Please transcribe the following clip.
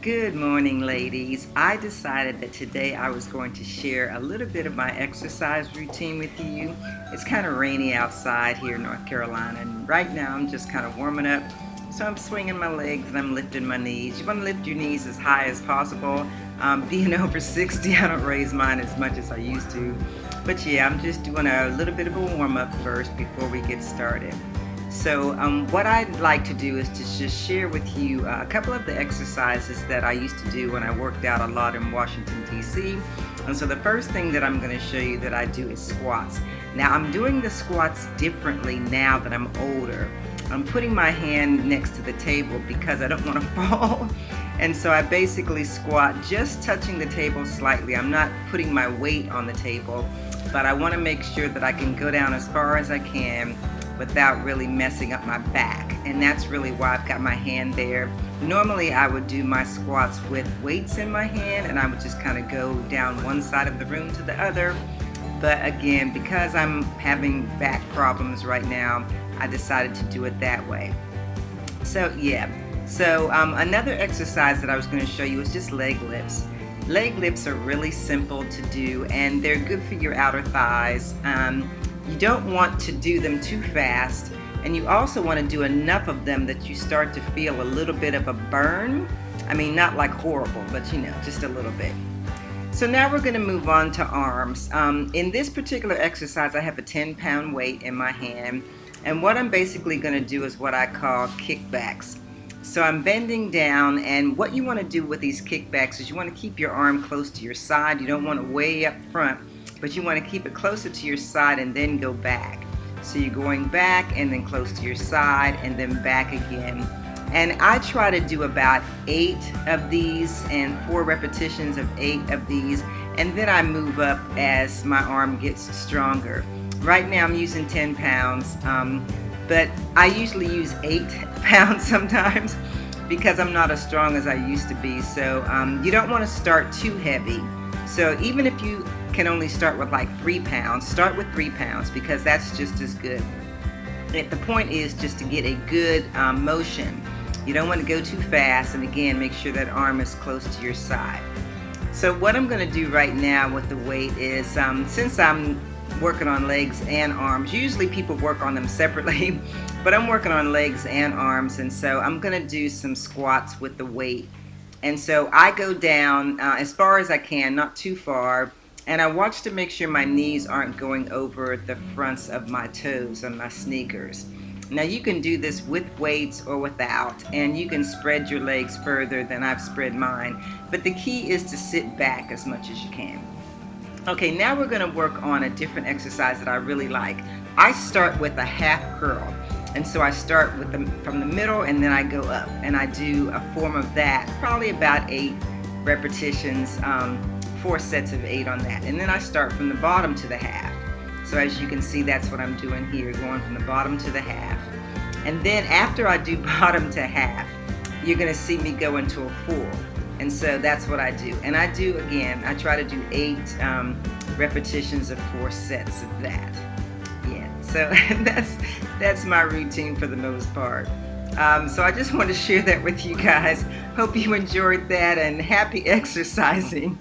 Good morning, ladies. I decided that today I was going to share a little bit of my exercise routine with you. It's kind of rainy outside here in North Carolina, and right now I'm just kind of warming up. So I'm swinging my legs and I'm lifting my knees. You want to lift your knees as high as possible. Being over 60, I don't raise mine as much as I used to. But yeah, I'm just doing a little bit of a warm up first before we get started. So what I'd like to do is to just share with you a couple of the exercises that I used to do when I worked out a lot in Washington, D.C. And so the first thing that I'm going to show you that I do is squats. Now I'm doing the squats differently now that I'm older. I'm putting my hand next to the table because I don't want to fall. And so I basically squat just touching the table slightly. I'm not putting my weight on the table, but I want to make sure that I can go down as far as I can without really messing up my back, and that's really why I've got my hand there. Normally I would do my squats with weights in my hand and I would just kind of go down one side of the room to the other, but again, because I'm having back problems right now, I decided to do it that way. So another exercise that I was going to show you is just leg lifts. Leg lifts are really simple to do and they're good for your outer thighs. You don't want to do them too fast, and you also want to do enough of them that you start to feel a little bit of a burn. I mean, not like horrible, but just a little bit. So now we're going to move on to arms. In this particular exercise, I have a 10-pound weight in my hand, and what I'm basically going to do is what I call kickbacks. So I'm bending down, and what you want to do with these kickbacks is you want to keep your arm close to your side. You don't want to way up front, but you want to keep it closer to your side and then go back. So you're going back and then close to your side and then back again. And I try to do about 8 of these and 4 repetitions of 8 of these, and then I move up as my arm gets stronger. Right now I'm using 10 pounds, but I usually use 8 pounds sometimes because I'm not as strong as I used to be. So you don't want to start too heavy. So even if you can only start with like 3 pounds, start with 3 pounds because that's just as good. And the point is just to get a good motion. You don't want to go too fast, and again, make sure that arm is close to your side. So what I'm going to do right now with the weight is, since I'm working on legs and arms, usually people work on them separately, but I'm working on legs and arms, and so I'm going to do some squats with the weight. And so I go down as far as I can, not too far, and I watch to make sure my knees aren't going over the fronts of my toes on my sneakers. Now you can do this with weights or without, and you can spread your legs further than I've spread mine, but the key is to sit back as much as you can. Okay, now we're going to work on a different exercise that I really like. I start with a half curl. And so I start with from the middle and then I go up, and I do a form of that, probably about 8 repetitions, 4 sets of 8 on that. And then I start from the bottom to the half. So as you can see, that's what I'm doing here, going from the bottom to the half. And then after I do bottom to half, you're going to see me go into a full. And so that's what I do. And I do, again, I try to do 8 repetitions of 4 sets of that. So that's my routine for the most part. So I just want to share that with you guys. Hope you enjoyed that, and happy exercising.